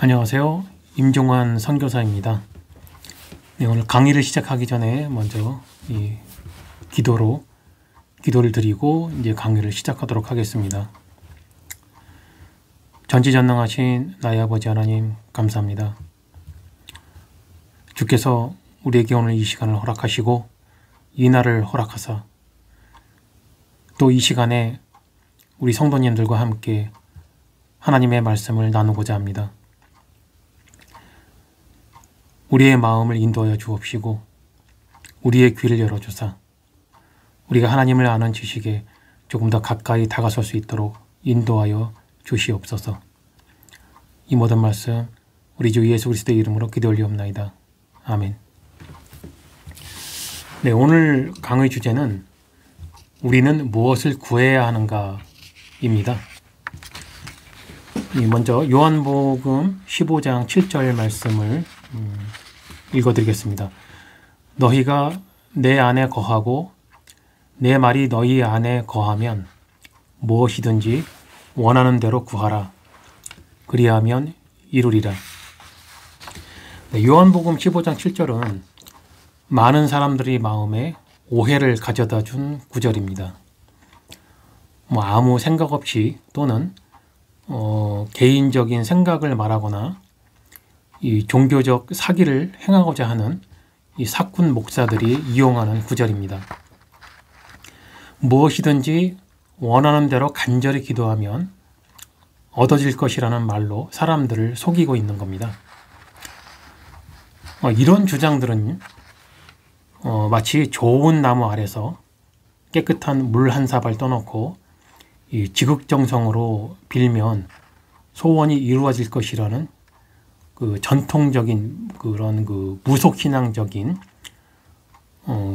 안녕하세요. 임종환 선교사입니다. 네, 오늘 강의를 시작하기 전에 먼저 기도를 드리고 이제 강의를 시작하도록 하겠습니다. 전지전능하신 나의 아버지 하나님 감사합니다. 주께서 우리에게 오늘 이 시간을 허락하시고 이 날을 허락하사 또 이 시간에 우리 성도님들과 함께 하나님의 말씀을 나누고자 합니다. 우리의 마음을 인도하여 주옵시고 우리의 귀를 열어주사 우리가 하나님을 아는 지식에 조금 더 가까이 다가설 수 있도록 인도하여 주시옵소서. 이 모든 말씀 우리 주 예수 그리스도의 이름으로 기도 올리옵나이다. 아멘. 네, 오늘 강의 주제는 우리는 무엇을 구해야 하는가입니다. 먼저 요한복음 15장 7절 말씀을 읽어드리겠습니다. 너희가 내 안에 거하고 내 말이 너희 안에 거하면 무엇이든지 원하는 대로 구하라. 그리하면 이루리라. 네, 요한복음 15장 7절은 많은 사람들이 마음에 오해를 가져다 준 구절입니다. 아무 생각 없이 또는 개인적인 생각을 말하거나 이 종교적 사기를 행하고자 하는 이 사꾼 목사들이 이용하는 구절입니다. 무엇이든지 원하는 대로 간절히 기도하면 얻어질 것이라는 말로 사람들을 속이고 있는 겁니다. 이런 주장들은 마치 좋은 나무 아래서 깨끗한 물 한 사발 떠놓고 이 지극정성으로 빌면 소원이 이루어질 것이라는 그 전통적인 그런 무속신앙적인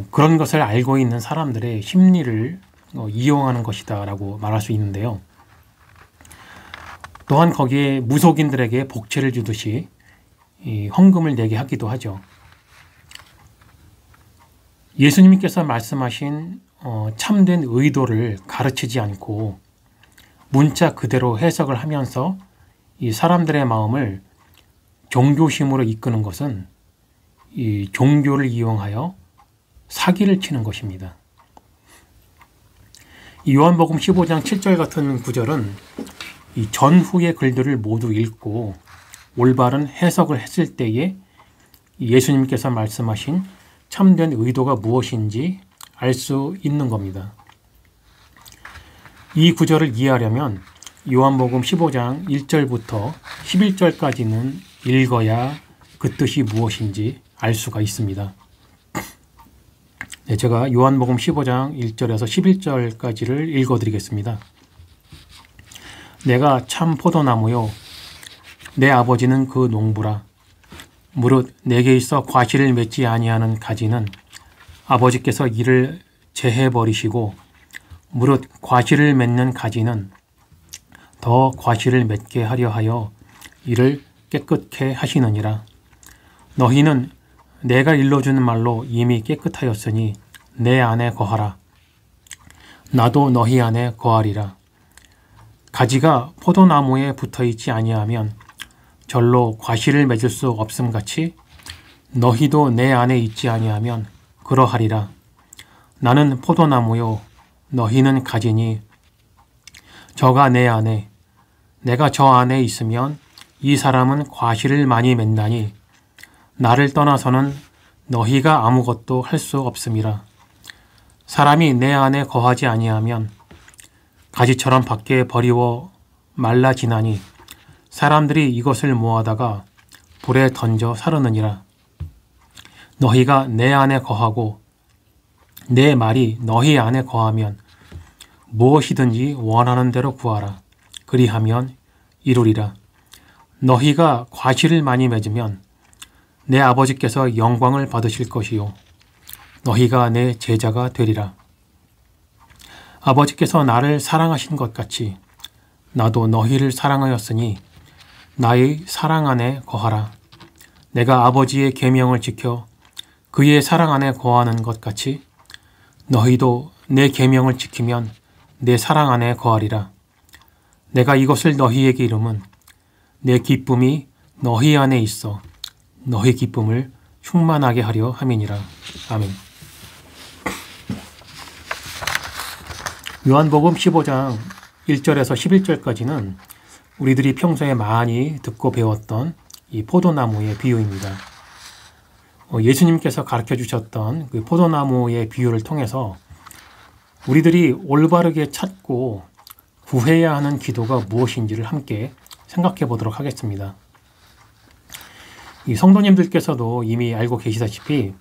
그런 것을 알고 있는 사람들의 심리를 이용하는 것이다 라고 말할 수 있는데요. 또한 거기에 무속인들에게 복채를 주듯이 이 헌금을 내게 하기도 하죠. 예수님께서 말씀하신 참된 의도를 가르치지 않고 문자 그대로 해석을 하면서 이 사람들의 마음을 종교심으로 이끄는 것은 이 종교를 이용하여 사기를 치는 것입니다. 이 요한복음 15장 7절 같은 구절은 이 전후의 글들을 모두 읽고 올바른 해석을 했을 때에 예수님께서 말씀하신 참된 의도가 무엇인지 알 수 있는 겁니다. 이 구절을 이해하려면 요한복음 15장 1절부터 11절까지는 읽어야 그 뜻이 무엇인지 알 수가 있습니다. 네, 제가 요한복음 15장 1절에서 11절까지를 읽어드리겠습니다. 내가 참 포도나무요 내 아버지는 그 농부라. 무릇 내게 있어 과실을 맺지 아니하는 가지는 아버지께서 이를 제해버리시고 무릇 과실을 맺는 가지는 더 과실을 맺게 하려 하여 이를 깨끗게 하시느니라. 너희는 내가 일러주는 말로 이미 깨끗하였으니 내 안에 거하라. 나도 너희 안에 거하리라. 가지가 포도나무에 붙어있지 아니하면 절로 과실을 맺을 수 없음같이 너희도 내 안에 있지 아니하면 그러하리라. 나는 포도나무요 너희는 가지니 저가 내 안에 내가 저 안에 있으면 이 사람은 과실을 많이 맺나니 나를 떠나서는 너희가 아무것도 할 수 없음이라. 사람이 내 안에 거하지 아니하면 가지처럼 밖에 버리워 말라지나니 사람들이 이것을 모아다가 불에 던져 사르느니라. 너희가 내 안에 거하고 내 말이 너희 안에 거하면 무엇이든지 원하는 대로 구하라. 그리하면 이루리라. 너희가 과실을 많이 맺으면 내 아버지께서 영광을 받으실 것이요 너희가 내 제자가 되리라. 아버지께서 나를 사랑하신 것 같이 나도 너희를 사랑하였으니 나의 사랑 안에 거하라. 내가 아버지의 계명을 지켜 그의 사랑 안에 거하는 것 같이 너희도 내 계명을 지키면 내 사랑 안에 거하리라. 내가 이것을 너희에게 이름은 내 기쁨이 너희 안에 있어 너희 기쁨을 충만하게 하려 함이니라. 아멘. 요한복음 15장 1절에서 11절까지는 우리들이 평소에 많이 듣고 배웠던 이 포도나무의 비유입니다. 예수님께서 가르쳐 주셨던 그 포도나무의 비유를 통해서 우리들이 올바르게 찾고 구해야 하는 기도가 무엇인지를 함께 생각해 보도록 하겠습니다. 이 성도님들께서도 이미 알고 계시다시피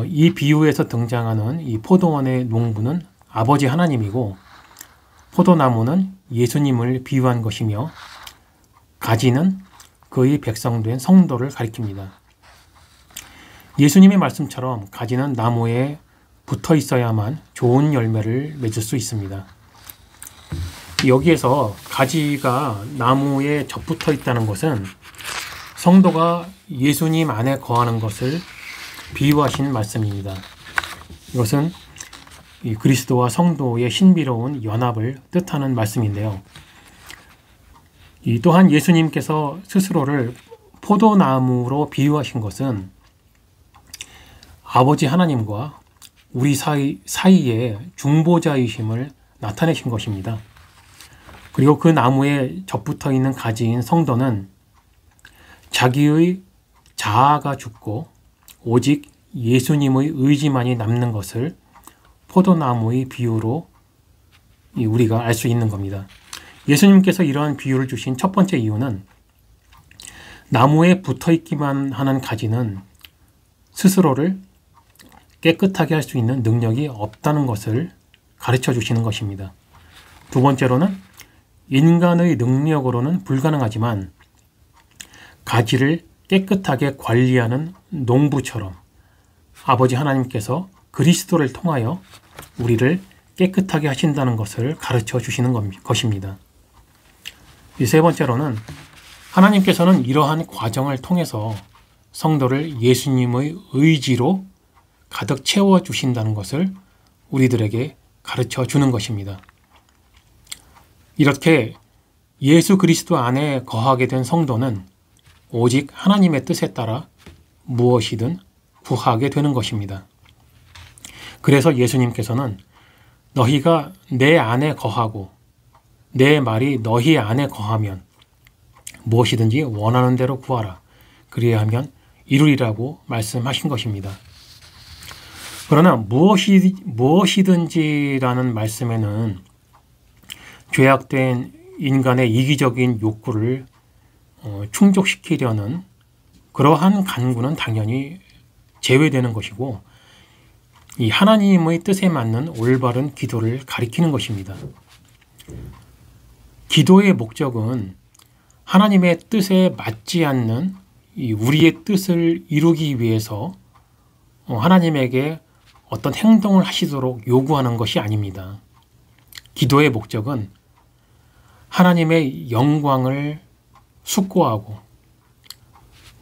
이 비유에서 등장하는 이 포도원의 농부는 아버지 하나님이고 포도나무는 예수님을 비유한 것이며 가지는 그의 백성된 성도를 가리킵니다. 예수님의 말씀처럼 가지는 나무에 붙어 있어야만 좋은 열매를 맺을 수 있습니다. 여기에서 가지가 나무에 접붙어 있다는 것은 성도가 예수님 안에 거하는 것을 비유하신 말씀입니다. 이것은 이 그리스도와 성도의 신비로운 연합을 뜻하는 말씀인데요. 또한 예수님께서 스스로를 포도나무로 비유하신 것은 아버지 하나님과 우리 사이에 중보자이심을 나타내신 것입니다. 그리고 그 나무에 접붙어 있는 가지인 성도는 자기의 자아가 죽고 오직 예수님의 의지만이 남는 것을 포도나무의 비유로 우리가 알 수 있는 겁니다. 예수님께서 이러한 비유를 주신 첫 번째 이유는 나무에 붙어 있기만 하는 가지는 스스로를 깨끗하게 할 수 있는 능력이 없다는 것을 가르쳐 주시는 것입니다. 두 번째로는 인간의 능력으로는 불가능하지만 가지를 깨끗하게 관리하는 농부처럼 아버지 하나님께서 그리스도를 통하여 우리를 깨끗하게 하신다는 것을 가르쳐 주시는 것입니다. 세 번째로는 하나님께서는 이러한 과정을 통해서 성도를 예수님의 의지로 가득 채워 주신다는 것을 우리들에게 가르쳐 주는 것입니다. 이렇게 예수 그리스도 안에 거하게 된 성도는 오직 하나님의 뜻에 따라 무엇이든 구하게 되는 것입니다. 그래서 예수님께서는 너희가 내 안에 거하고 내 말이 너희 안에 거하면 무엇이든지 원하는 대로 구하라. 그리야 하면 이루리라고 말씀하신 것입니다. 그러나 무엇이든지라는 말씀에는 죄악된 인간의 이기적인 욕구를 충족시키려는 그러한 간구는 당연히 제외되는 것이고 이 하나님의 뜻에 맞는 올바른 기도를 가리키는 것입니다. 기도의 목적은 하나님의 뜻에 맞지 않는 우리의 뜻을 이루기 위해서 하나님에게 어떤 행동을 하시도록 요구하는 것이 아닙니다. 기도의 목적은 하나님의 영광을 숙고하고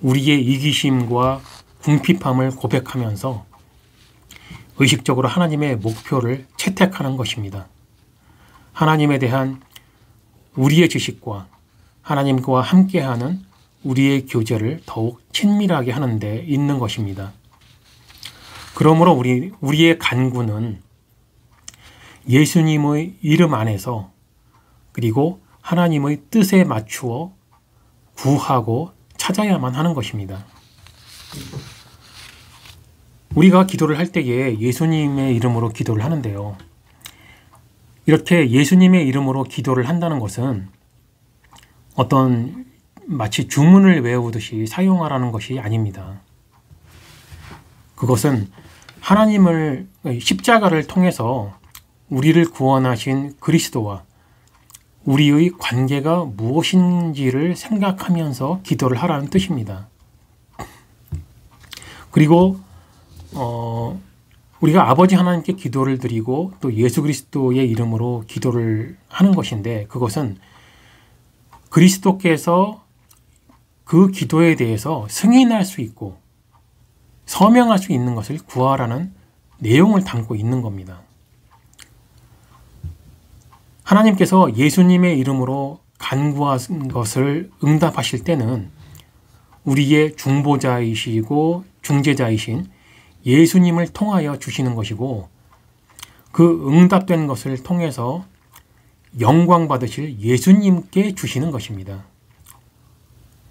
우리의 이기심과 궁핍함을 고백하면서 의식적으로 하나님의 목표를 채택하는 것입니다. 하나님에 대한 우리의 지식과 하나님과 함께하는 우리의 교제를 더욱 친밀하게 하는 데 있는 것입니다. 그러므로 우리의 간구는 예수님의 이름 안에서 그리고 하나님의 뜻에 맞추어 구하고 찾아야만 하는 것입니다. 우리가 기도를 할 때에 예수님의 이름으로 기도를 하는데요. 이렇게 예수님의 이름으로 기도를 한다는 것은 어떤 마치 주문을 외우듯이 사용하라는 것이 아닙니다. 그것은 하나님을 십자가를 통해서 우리를 구원하신 그리스도와 우리의 관계가 무엇인지를 생각하면서 기도를 하라는 뜻입니다. 그리고 우리가 아버지 하나님께 기도를 드리고 또 예수 그리스도의 이름으로 기도를 하는 것인데 그것은 그리스도께서 그 기도에 대해서 승인할 수 있고 서명할 수 있는 것을 구하라는 내용을 담고 있는 겁니다. 하나님께서 예수님의 이름으로 간구한 것을 응답하실 때는 우리의 중보자이시고 중재자이신 예수님을 통하여 주시는 것이고, 그 응답된 것을 통해서 영광 받으실 예수님께 주시는 것입니다.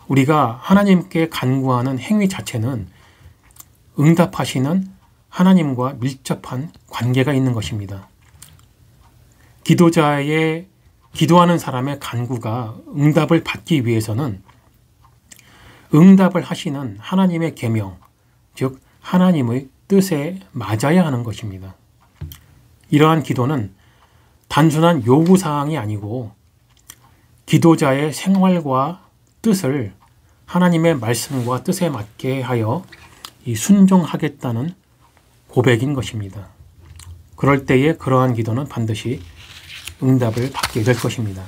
우리가 하나님께 간구하는 행위 자체는 응답하시는 하나님과 밀접한 관계가 있는 것입니다. 기도하는 사람의 간구가 응답을 받기 위해서는 응답을 하시는 하나님의 계명, 즉 하나님의 뜻에 맞아야 하는 것입니다. 이러한 기도는 단순한 요구사항이 아니고 기도자의 생활과 뜻을 하나님의 말씀과 뜻에 맞게 하여 순종하겠다는 고백인 것입니다. 그럴 때에 그러한 기도는 반드시 응답을 받게 될 것입니다.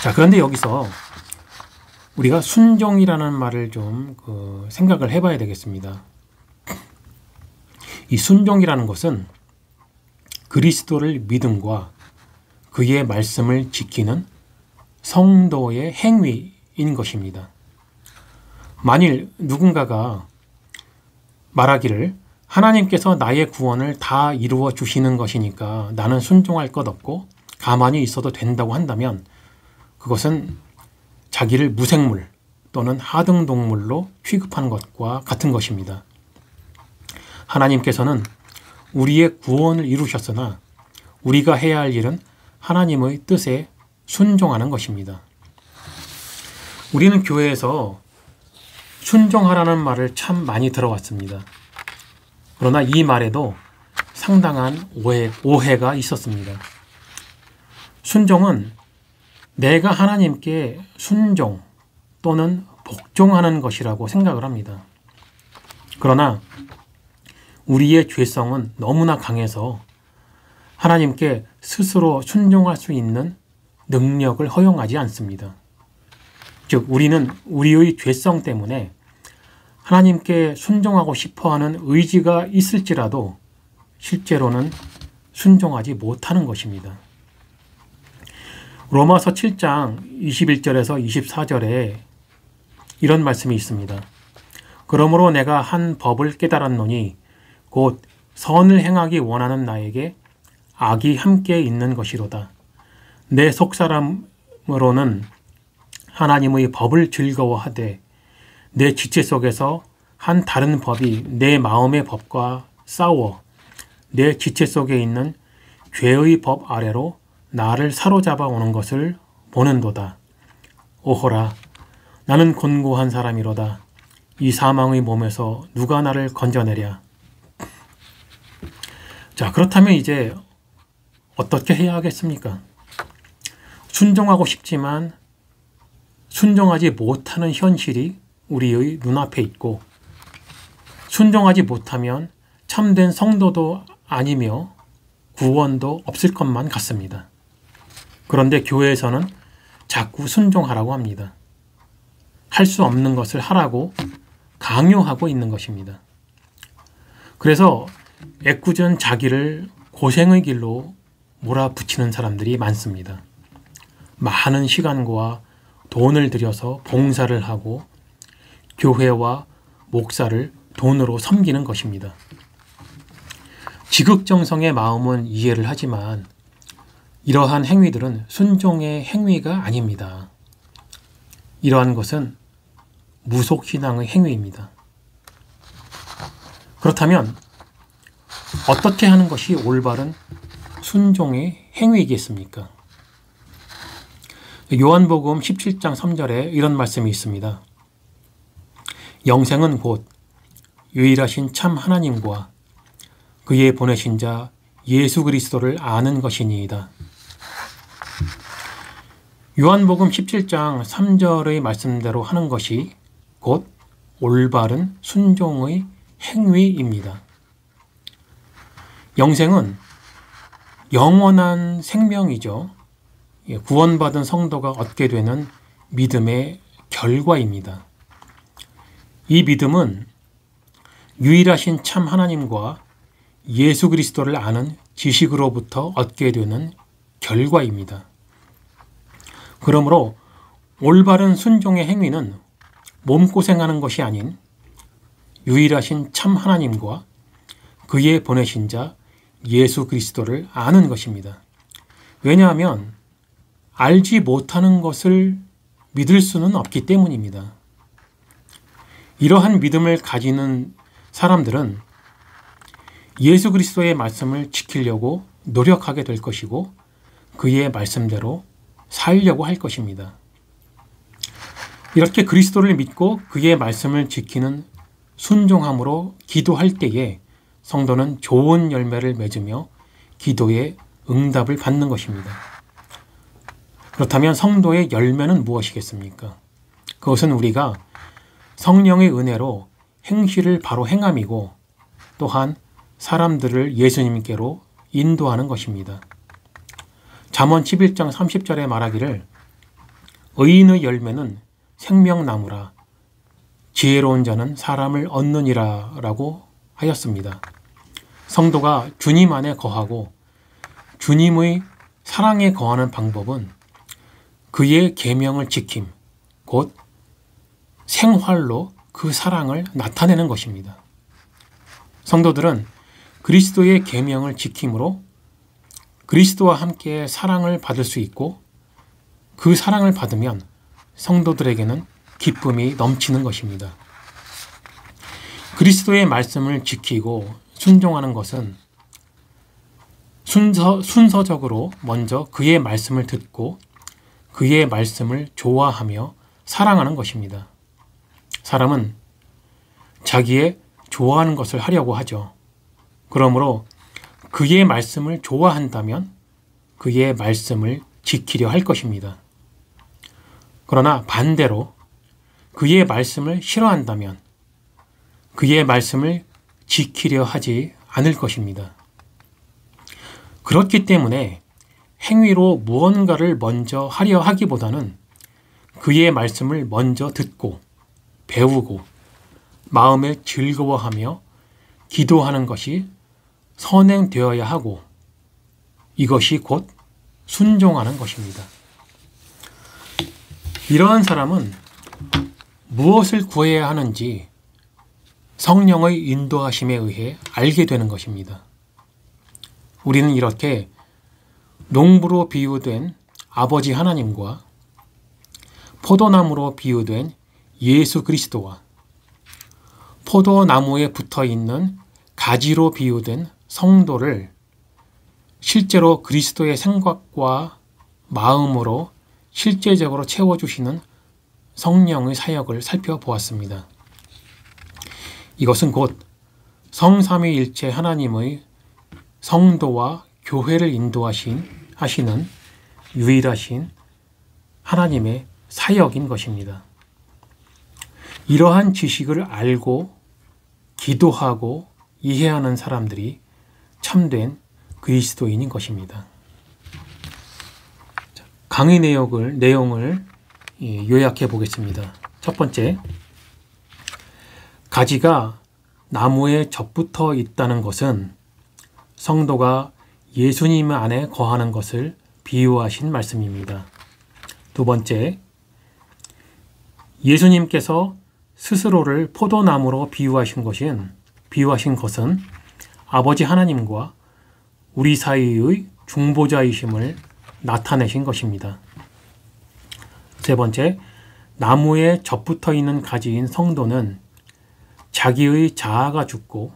자, 그런데 여기서 우리가 순종이라는 말을 좀 생각을 해봐야 되겠습니다. 이 순종이라는 것은 그리스도를 믿음과 그의 말씀을 지키는 성도의 행위인 것입니다. 만일 누군가가 말하기를 하나님께서 나의 구원을 다 이루어 주시는 것이니까 나는 순종할 것 없고 가만히 있어도 된다고 한다면 그것은 자기를 무생물 또는 하등동물로 취급하는 것과 같은 것입니다. 하나님께서는 우리의 구원을 이루셨으나 우리가 해야 할 일은 하나님의 뜻에 순종하는 것입니다. 우리는 교회에서 순종하라는 말을 참 많이 들어왔습니다. 그러나 이 말에도 상당한 오해가 있었습니다. 순종은 내가 하나님께 순종 또는 복종하는 것이라고 생각을 합니다. 그러나 우리의 죄성은 너무나 강해서 하나님께 스스로 순종할 수 있는 능력을 허용하지 않습니다. 즉, 우리는 우리의 죄성 때문에 하나님께 순종하고 싶어하는 의지가 있을지라도 실제로는 순종하지 못하는 것입니다. 로마서 7장 21절에서 24절에 이런 말씀이 있습니다. 그러므로 내가 한 법을 깨달았노니 곧 선을 행하기 원하는 나에게 악이 함께 있는 것이로다. 내 속사람으로는 하나님의 법을 즐거워하되 내 지체 속에서 한 다른 법이 내 마음의 법과 싸워 내 지체 속에 있는 죄의 법 아래로 나를 사로잡아 오는 것을 보는도다. 오호라, 나는 곤고한 사람이로다. 이 사망의 몸에서 누가 나를 건져내랴. 자, 그렇다면 이제 어떻게 해야 하겠습니까? 순종하고 싶지만 순종하지 못하는 현실이 우리의 눈앞에 있고, 순종하지 못하면 참된 성도도 아니며 구원도 없을 것만 같습니다. 그런데 교회에서는 자꾸 순종하라고 합니다. 할 수 없는 것을 하라고 강요하고 있는 것입니다. 그래서 애꿎은 자기를 고생의 길로 몰아붙이는 사람들이 많습니다. 많은 시간과 돈을 들여서 봉사를 하고 교회와 목사를 돈으로 섬기는 것입니다. 지극정성의 마음은 이해를 하지만 이러한 행위들은 순종의 행위가 아닙니다. 이러한 것은 무속신앙의 행위입니다. 그렇다면 어떻게 하는 것이 올바른 순종의 행위이겠습니까? 요한복음 17장 3절에 이런 말씀이 있습니다. 영생은 곧 유일하신 참 하나님과 그의 보내신 자 예수 그리스도를 아는 것이니이다. 요한복음 17장 3절의 말씀대로 하는 것이 곧 올바른 순종의 행위입니다. 영생은 영원한 생명이죠. 구원받은 성도가 얻게 되는 믿음의 결과입니다. 이 믿음은 유일하신 참 하나님과 예수 그리스도를 아는 지식으로부터 얻게 되는 결과입니다. 그러므로 올바른 순종의 행위는 몸고생하는 것이 아닌 유일하신 참 하나님과 그의 보내신 자 예수 그리스도를 아는 것입니다. 왜냐하면 알지 못하는 것을 믿을 수는 없기 때문입니다. 이러한 믿음을 가지는 사람들은 예수 그리스도의 말씀을 지키려고 노력하게 될 것이고 그의 말씀대로 살려고 할 것입니다. 이렇게 그리스도를 믿고 그의 말씀을 지키는 순종함으로 기도할 때에 성도는 좋은 열매를 맺으며 기도에 응답을 받는 것입니다. 그렇다면 성도의 열매는 무엇이겠습니까? 그것은 우리가 성령의 은혜로 행실을 바로 행함이고 또한 사람들을 예수님께로 인도하는 것입니다. 잠언 11장 30절에 말하기를 의인의 열매는 생명나무라 지혜로운 자는 사람을 얻느니라 라고 하였습니다. 성도가 주님 안에 거하고 주님의 사랑에 거하는 방법은 그의 계명을 지킴, 곧 생활로 그 사랑을 나타내는 것입니다. 성도들은 그리스도의 계명을 지킴으로 그리스도와 함께 사랑을 받을 수 있고 그 사랑을 받으면 성도들에게는 기쁨이 넘치는 것입니다. 그리스도의 말씀을 지키고 순종하는 것은 순서적으로 먼저 그의 말씀을 듣고 그의 말씀을 좋아하며 사랑하는 것입니다. 사람은 자기의 좋아하는 것을 하려고 하죠. 그러므로 그의 말씀을 좋아한다면 그의 말씀을 지키려 할 것입니다. 그러나 반대로 그의 말씀을 싫어한다면 그의 말씀을 지키려 하지 않을 것입니다. 그렇기 때문에 행위로 무언가를 먼저 하려 하기보다는 그의 말씀을 먼저 듣고 배우고 마음에 즐거워하며 기도하는 것이 선행되어야 하고 이것이 곧 순종하는 것입니다. 이러한 사람은 무엇을 구해야 하는지 성령의 인도하심에 의해 알게 되는 것입니다. 우리는 이렇게 농부로 비유된 아버지 하나님과 포도나무로 비유된 예수 그리스도와 포도나무에 붙어있는 가지로 비유된 성도를 실제로 그리스도의 생각과 마음으로 실제적으로 채워주시는 성령의 사역을 살펴보았습니다. 이것은 곧 성삼위일체 하나님의 성도와 교회를 인도하시는 유일하신 하나님의 사역인 것입니다. 이러한 지식을 알고 기도하고 이해하는 사람들이 참된 그리스도인인 것입니다. 강의 내용을 요약해 보겠습니다. 첫 번째, 가지가 나무에 접붙어 있다는 것은 성도가 예수님 안에 거하는 것을 비유하신 말씀입니다. 두 번째, 예수님께서 스스로를 포도나무로 비유하신 것은 아버지 하나님과 우리 사이의 중보자이심을 나타내신 것입니다. 세 번째, 나무에 접붙어 있는 가지인 성도는 자기의 자아가 죽고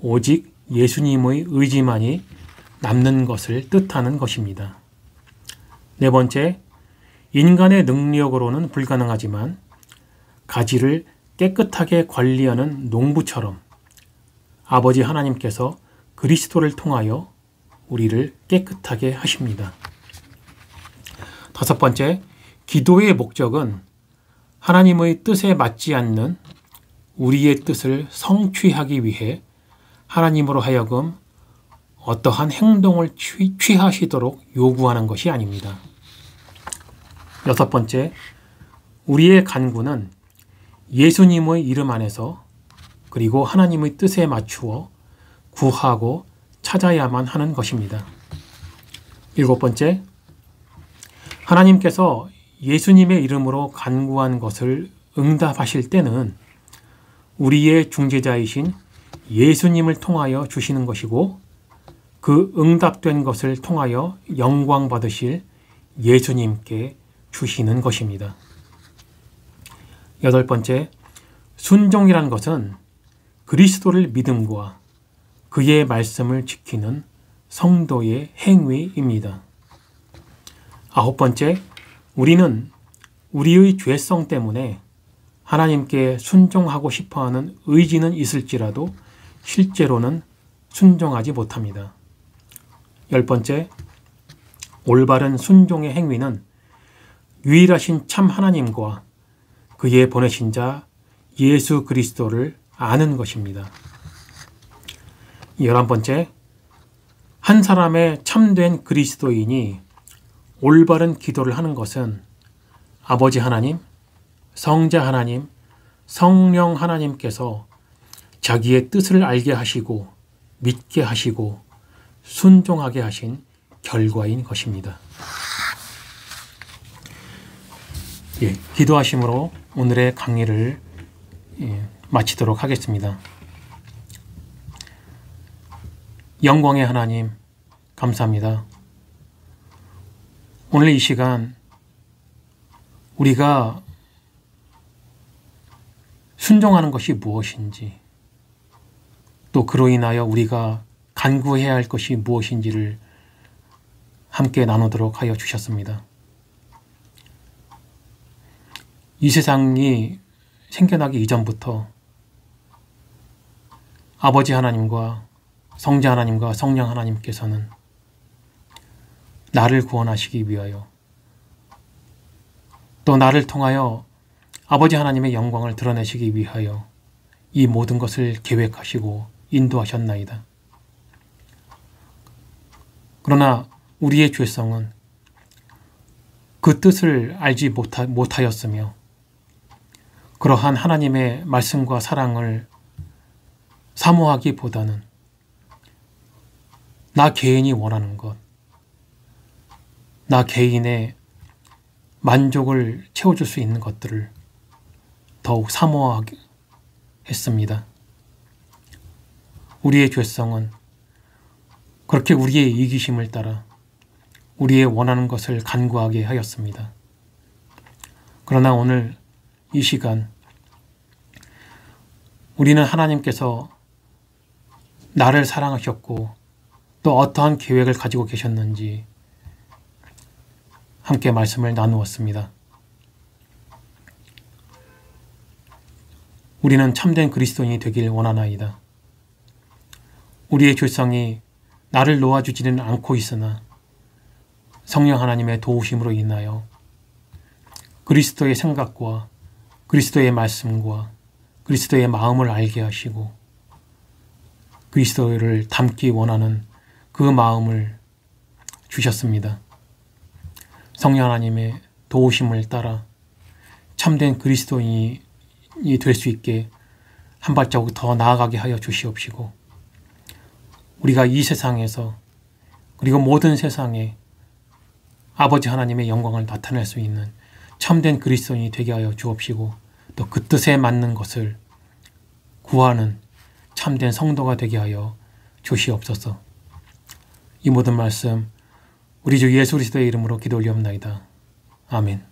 오직 예수님의 의지만이 남는 것을 뜻하는 것입니다. 네 번째, 인간의 능력으로는 불가능하지만 가지를 깨끗하게 관리하는 농부처럼 아버지 하나님께서 그리스도를 통하여 우리를 깨끗하게 하십니다. 다섯 번째, 기도의 목적은 하나님의 뜻에 맞지 않는 우리의 뜻을 성취하기 위해 하나님으로 하여금 어떠한 행동을 취하시도록 요구하는 것이 아닙니다. 여섯 번째, 우리의 간구는 예수님의 이름 안에서 그리고 하나님의 뜻에 맞추어 구하고 찾아야만 하는 것입니다. 일곱 번째, 하나님께서 예수님의 이름으로 간구한 것을 응답하실 때는 우리의 중재자이신 예수님을 통하여 주시는 것이고 그 응답된 것을 통하여 영광 받으실 예수님께 주시는 것입니다. 8번째, 순종이란 것은 그리스도를 믿음과 그의 말씀을 지키는 성도의 행위입니다. 9번째, 우리는 우리의 죄성 때문에 하나님께 순종하고 싶어하는 의지는 있을지라도 실제로는 순종하지 못합니다. 10번째, 올바른 순종의 행위는 유일하신 참 하나님과 그의 보내신 자 예수 그리스도를 아는 것입니다. 11번째, 한 사람의 참된 그리스도인이 올바른 기도를 하는 것은 아버지 하나님, 성자 하나님, 성령 하나님께서 자기의 뜻을 알게 하시고 믿게 하시고 순종하게 하신 결과인 것입니다. 기도하심으로 오늘의 강의를 마치도록 하겠습니다. 영광의 하나님, 감사합니다. 오늘 이 시간 우리가 순종하는 것이 무엇인지, 또 그로 인하여 우리가 간구해야 할 것이 무엇인지를 함께 나누도록 하여 주셨습니다. 이 세상이 생겨나기 이전부터 아버지 하나님과 성자 하나님과 성령 하나님께서는 나를 구원하시기 위하여 또 나를 통하여 아버지 하나님의 영광을 드러내시기 위하여 이 모든 것을 계획하시고 인도하셨나이다. 그러나 우리의 죄성은 그 뜻을 알지 못하였으며 그러한 하나님의 말씀과 사랑을 사모하기보다는 나 개인이 원하는 것, 나 개인의 만족을 채워줄 수 있는 것들을 더욱 사모하게 했습니다. 우리의 죄성은 그렇게 우리의 이기심을 따라 우리의 원하는 것을 간구하게 하였습니다. 그러나 오늘 이 시간 우리는 하나님께서 나를 사랑하셨고 또 어떠한 계획을 가지고 계셨는지 함께 말씀을 나누었습니다. 우리는 참된 그리스도인이 되길 원하나이다. 우리의 죄성이 나를 놓아주지는 않고 있으나 성령 하나님의 도우심으로 인하여 그리스도의 생각과 그리스도의 말씀과 그리스도의 마음을 알게 하시고 그리스도를 닮기 원하는 그 마음을 주셨습니다. 성령 하나님의 도우심을 따라 참된 그리스도인이 될 수 있게 한 발자국 더 나아가게 하여 주시옵시고 우리가 이 세상에서 그리고 모든 세상에 아버지 하나님의 영광을 나타낼 수 있는 참된 그리스도인이 되게 하여 주옵시고 또 그 뜻에 맞는 것을 구하는 참된 성도가 되게 하여 주시옵소서. 이 모든 말씀 우리 주 예수 그리스도의 이름으로 기도 올리옵나이다. 아멘.